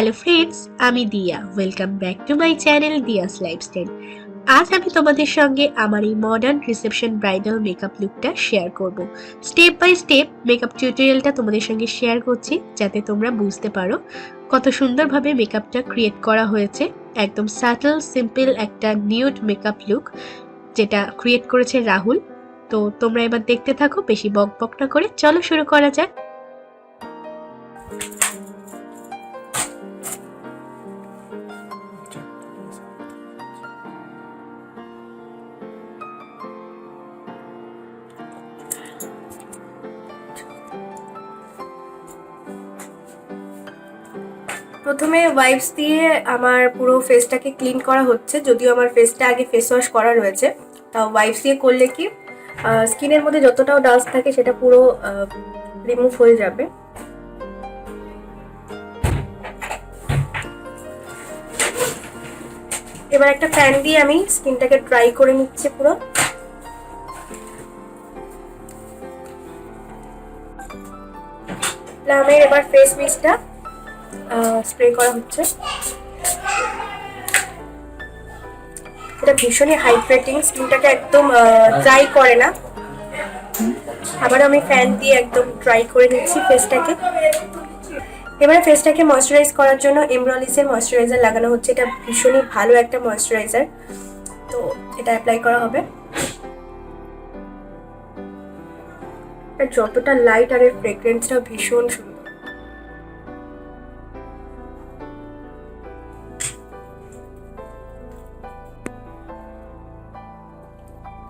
Hello friends, আমি Diya. Welcome back to my channel Diya's lifestyle. আজ আমি তোমাদের সঙ্গে আমার এই মডার্ন রিসেপশন ব্রাইডাল মেকআপ লুকটা শেয়ার করব। স্টেপ বাই স্টেপ মেকআপ টিউটোরিয়ালটা তোমাদের সঙ্গে শেয়ার করছি, যাতে তোমরা বুঝতে পারো কত সুন্দরভাবে মেকআপটা ক্রিয়েট করা হয়েছে। একদম সাটল সিম্পল একটা নিউড মেকআপ লুক, যেটা ক্রিয়েট করেছে রাহুল। তো তোমরা এবার দেখতে থাকো, বেশি বক বক না করে চলো শুরু করা যাক। প্রথমে ওয়াইপস দিয়ে আমার পুরো ফেসটাকে ক্লিন করা হচ্ছে, যদিও আমার ফেসটা আগে ফেস ওয়াশ করা রয়েছে। তাও ওয়াইপস দিয়ে করলে কি স্কিনের মধ্যে যতটাও ডাস্ট থাকে সেটা পুরো রিমুভ হয়ে যাবে। এবার একটা ফ্যান দিয়ে আমি স্কিনটাকে ড্রাই করে নিচ্ছি পুরো। প্লামের এবার ফেস মিস্টটা স্প্রে করা হচ্ছে। এটা ভীষণই হাইড্রেটিং, স্কিনটাকে একদম ড্রাই করে না। আবার আমি ফ্যান দিয়ে একদম ড্রাই করে নিচ্ছি ফেসটাকে। এবারে ফেসটাকে ময়শ্চারাইজ করার জন্য এমব্রলিসের ময়শ্চারাইজার লাগানো হচ্ছে। এটা ভীষণই ভালো একটা ময়শ্চারাইজার, তো এটা অ্যাপ্লাই করা হবে। যতটা লাইট আর এর ফ্রেগ্রেন্সটা ভীষণ সুন্দর।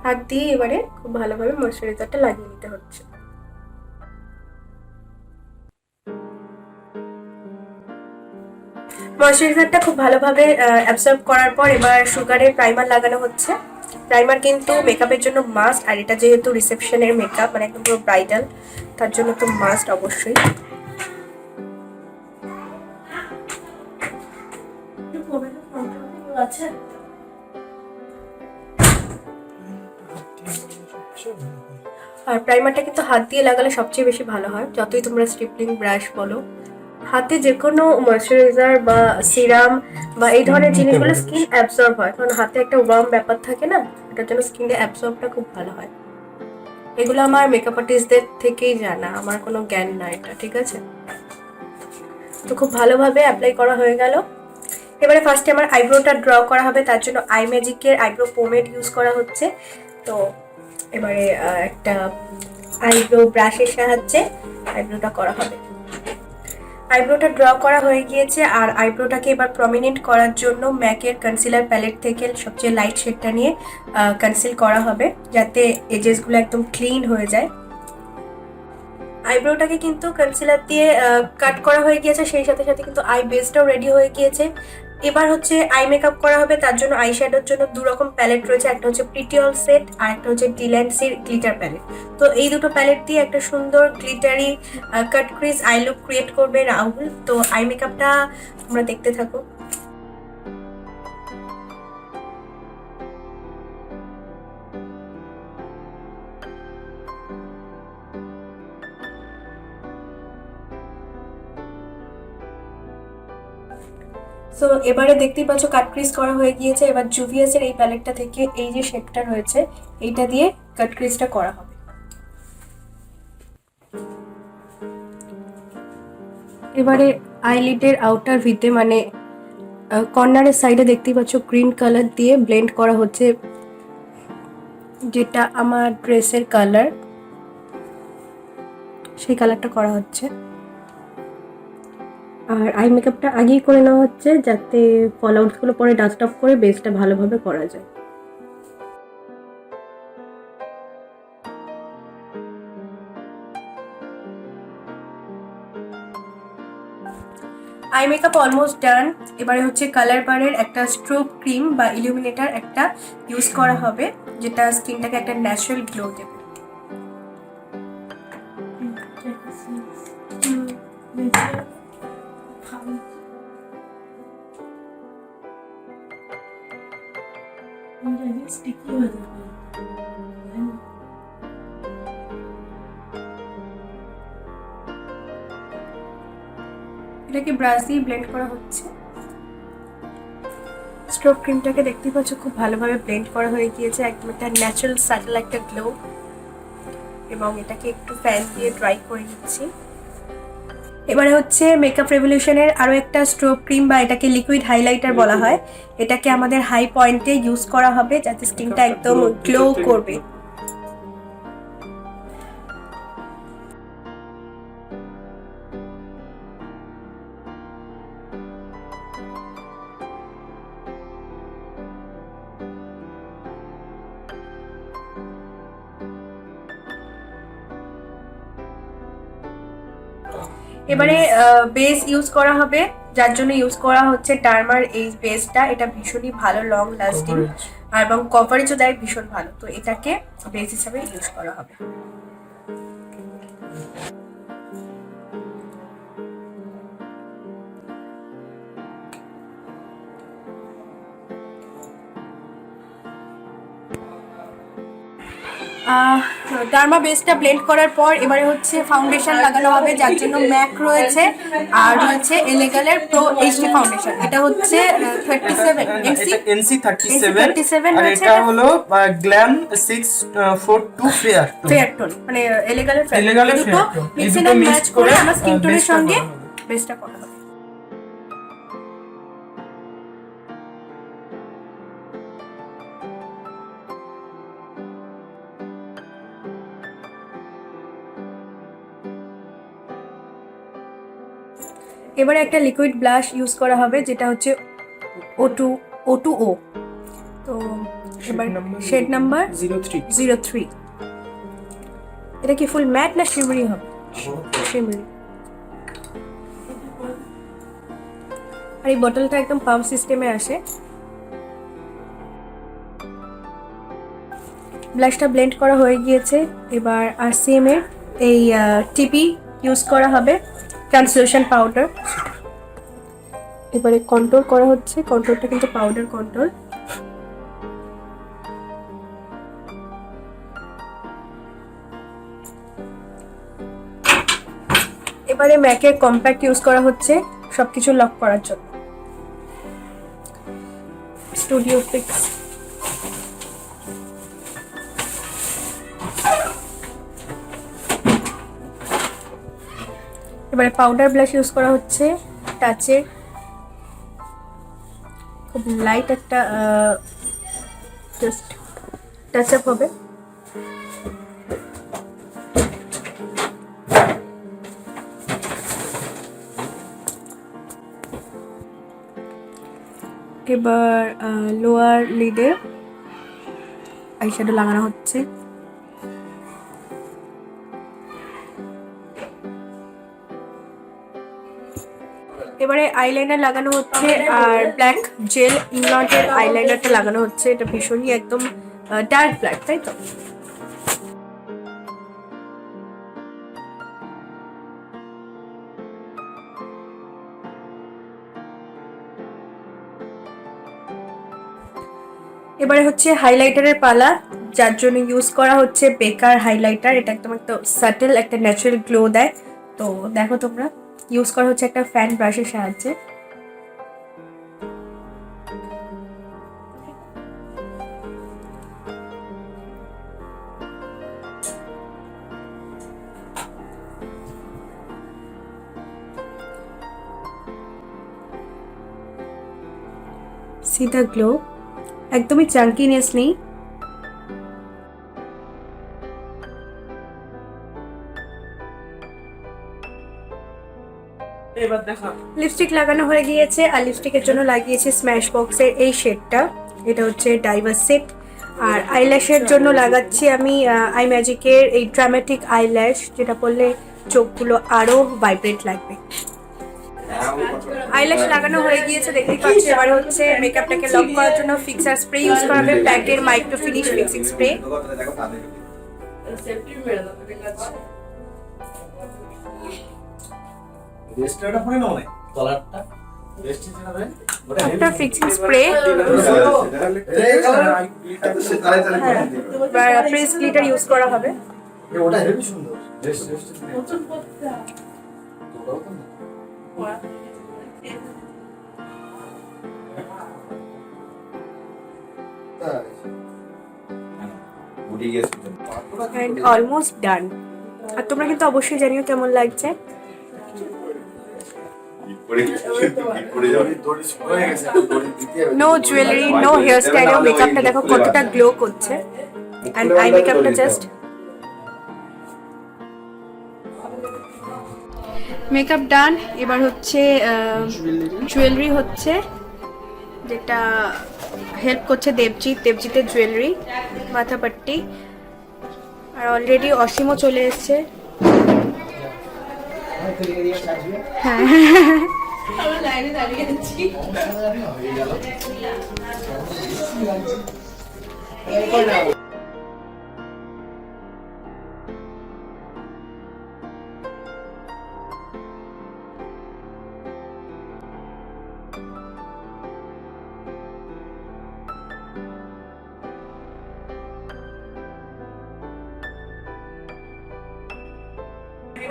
হাত দিয়ে এবারে খুব ভালোভাবে ময়শ্চারাইজারটা লাগিয়ে নিতে হচ্ছে। ময়শ্চারাইজারটা খুব ভালোভাবে অ্যাবসর্ব করার পর এবার সুগারের প্রাইমার লাগানো হচ্ছে। প্রাইমার কিন্তু মেকআপের জন্য মাস্ট, আর এটা যেহেতু রিসেপশনের মেকআপ, মানে একদম পুরো ব্রাইডাল, তার জন্য তো মাস্ট অবশ্যই। আর প্রাইমারটা কিন্তু হাত দিয়ে লাগালে সবচেয়ে বেশি ভালো হয়। যতই তোমরা স্টিপলিং ব্রাশ বলো, হাতে যে কোনো ময়শ্চারাইজার বা সিরাম বা এই ধরনের জিনিসগুলো স্কিন অ্যাবসর্ব হয়, কারণ হাতে একটা ওয়ার্ম ব্যাপার থাকে না, এটার জন্য স্কিনে অ্যাবসর্বটা খুব ভালো হয়। এগুলো আমার মেকআপ আর্টিস্টদের থেকেই জানা, আমার কোনো জ্ঞান না এটা, ঠিক আছে? তো খুব ভালোভাবে অ্যাপ্লাই করা হয়ে গেল। এবারে ফার্স্টে আমার আইব্রোটা ড্র করা হবে, তার জন্য আই ম্যাজিকের আইব্রো পোমেড ইউজ করা হচ্ছে। তো এবারে একটা আইব্রো ব্রাশের সাহায্যে আইব্রোটা করা হবে। আইব্রোটা ড্র করা হয়ে গিয়েছে, আর আইব্রোটাকে এবার প্রমিনেন্ট করার জন্য ম্যাকের কনসিলার প্যালেট থেকে সবচেয়ে লাইট শেডটা নিয়ে কনসিল করা হবে, যাতে এজেসগুলো একদম ক্লিন হয়ে যায়। আইব্রোটাকে কিন্তু কনসিলার দিয়ে কাট করা হয়ে গিয়েছে, সেই সাথে সাথে কিন্তু আই বেসটাও রেডি হয়ে গিয়েছে। এবার হচ্ছে আই মেকআপ করা হবে, তার জন্য আই শ্যাডোর জন্য দু রকম প্যালেট রয়েছে, একটা হচ্ছে প্রিটি অল সেট আর একটা হচ্ছে ডিল্যান্সির গ্লিটার প্যালেট। তো এই দুটো প্যালেট দিয়ে একটা সুন্দর glittery cut crease eye look create করবে রাহুল। তো আই মেকআপটা তোমরা দেখতে থাকো। সো এবারে দেখতেই পাচ্ছ কাট ক্রিজ করা হয়ে গিয়েছে। এবার জুভিয়াসের এই প্যালেটটা থেকে এই যে শেডটা রয়েছে, এইটা দিয়ে কাট ক্রিজটা করা হবে। এবারে আইলিডের আউটার ভিতে, মানে কর্নারের সাইডে দেখতেই পাচ্ছ গ্রিন কালার দিয়ে ব্লেন্ড করা হচ্ছে, যেটা আমার ড্রেসের কালার, সেই কালারটা করা হচ্ছে। আর আই মেকআপটা আগেই করে নেওয়া হচ্ছে, যাতে ফল আউটসগুলো পরে ডাস্ট অফ করে বেসটা ভালোভাবে করা যায়। Eye makeup almost done. এবারে হচ্ছে কালার বারের একটা স্ট্রোব ক্রিম বা ইলুমিনেটার একটা ইউজ করা হবে, যেটা স্কিনটাকে একটা ন্যাচারাল গ্লো দেবে। এটা এটাকে ব্রাশ দিয়ে ব্লেন্ড করা হচ্ছে। স্ট্রোব ক্রিমটাকে দেখতেই পাচ্ছ খুব ভালোভাবে ব্লেন্ড করা হয়ে গিয়েছে, একদম একটা ন্যাচারাল সাটেল একটা গ্লো। এবং এটাকে একটু ফ্যান দিয়ে ড্রাই করে নিচ্ছি। এবারে হচ্ছে মেকআপ রেভলিউশনের আরও একটা স্ট্রোব ক্রিম বা এটাকে লিকুইড হাইলাইটার বলা হয়। এটাকে আমাদের হাই পয়েন্টে ইউজ করা হবে যাতে স্কিনটা একদম গ্লো করবে। এবারে বেস ইউজ করা হবে, যার জন্য ইউজ করা হচ্ছে ডার্মার এই বেসটা। এটা ভীষণই ভালো, লং লাস্টিং আর এবং কভারেজও দেয় ভীষণ ভালো। তো এটাকে বেস হিসাবে ইউজ করা হবে। ডার্মা বেসটা ব্লেন্ড করার পর এবারে হচ্ছে ফাউন্ডেশন লাগানো হবে, যার জন্য ম্যাক রয়েছে আর রয়েছে এলেগালের প্রো এইচডি ফাউন্ডেশন। এটা হচ্ছে 37 এনসি 37 আর এটা হলো গ্ল্যাম 642 ফেয়ার টোন, মানে এলেগালের দুটো মিক্স এন্ড ম্যাচ করে আমার স্কিন টোনের সঙ্গে বেসটা করা হবে। এবারে একটা লিকুইড ব্লাশ ইউজ করা হবে যেটা হচ্ছে O2O। তো এবার শেড নাম্বার 03। এটা কি ফুল ম্যাট না শিমারি হবে? শিমারি। আর এই বটলটা একদম পাম্প সিস্টেমে আসে। ব্লাশটা ব্লেন্ড করা হয়ে গিয়েছে। এবার RCM এর এই টিপি ইউজ করা হবে, ট্রান্সলুশন পাউডার। এবারে কন্ট্রোল করা হচ্ছে, কন্ট্রোলটা কিন্তু পাউডার কন্ট্রোল। এবারে ম্যাকের কম্প্যাক্ট ইউজ করা হচ্ছে সবকিছু লক করার জন্য। Studio fix. এবারে পাউডার ব্লাশ ইউজ করা হচ্ছে টাচের, খুব লাইট একটা জাস্ট টাচ আপ হবে। এবার লোয়ার লিডে আইশ্যাডো লাগানো হচ্ছে। এবারে আইলাইনার লাগানো হচ্ছে আর ব্ল্যাক জেল ইংল্যান্ডের আইলাইনারটা লাগানো হচ্ছে। এটা ভীষণই একদম ডার্ক ব্ল্যাক, তাই তো? এবারে হচ্ছে হাইলাইটারের পালা, যার জন্য ইউজ করা হচ্ছে বেকার হাইলাইটার। এটা একদম একটা সাটেল একটা ন্যাচারাল গ্লো দেয়। তো দেখো তোমরা, ইউজ করা হচ্ছে একটা ফ্যান ব্রাশের সাহায্যে। See the glow, একদমই চাঙ্কিনেস নেই। এবার দেখা লিপস্টিক লাগানো হয়ে গিয়েছে আর লিপস্টিকের জন্য লাগিয়েছে স্ম্যাশ বক্সের এই শেডটা। এটা হচ্ছে ডাইভার্স সেট। আর আইল্যাশের জন্য লাগাচ্ছি আমি আই ম্যাজিকের এই ড্রামাটিক আইল্যাশ, যেটা পরলে চোখগুলো আরো ভাইব্রেট লাগবে। আইল্যাশ লাগানো হয়ে গিয়েছে দেখতেই পাচ্ছি। এবার হচ্ছে মেকআপটাকে লক করার জন্য ফিক্সার স্প্রে ইউজ করা হবে, প্যাকের মাইক্রো ফিনিশ ফিক্সিং স্প্রে। একটা fixing spray, press glitter use করা হবে। ওটা হেভি সুন্দর। And almost done. আর তোমরা কিন্তু অবশ্যই জানিও কেমন লাগছে। No jewellery, no hair style, মেকআপটা দেখো কতটা গ্লো করছে। অ্যান্ড আই মেকআপটা জাস্ট মেকআপ ডান। এবার হচ্ছে জুয়েলারি হচ্ছে, যেটা হেল্প করছে দেবজিতের জুয়েলারি, মাথাপাট্টি। আর অলরেডি অসীমও চলে এসছে। হ্যাঁ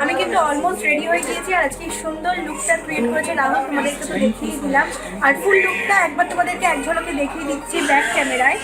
আমি কিন্তু অলমোস্ট রেডি হয়ে গিয়েছি। আর আজকে সুন্দর লুকটা ক্রিয়েট করেছে রাহুল, তোমাদেরকে তো দেখিয়ে দিলাম। আর ফুল লুকটা একবার তোমাদেরকে এক ঝলকে দেখিয়ে দিচ্ছি ব্যাক ক্যামেরায়।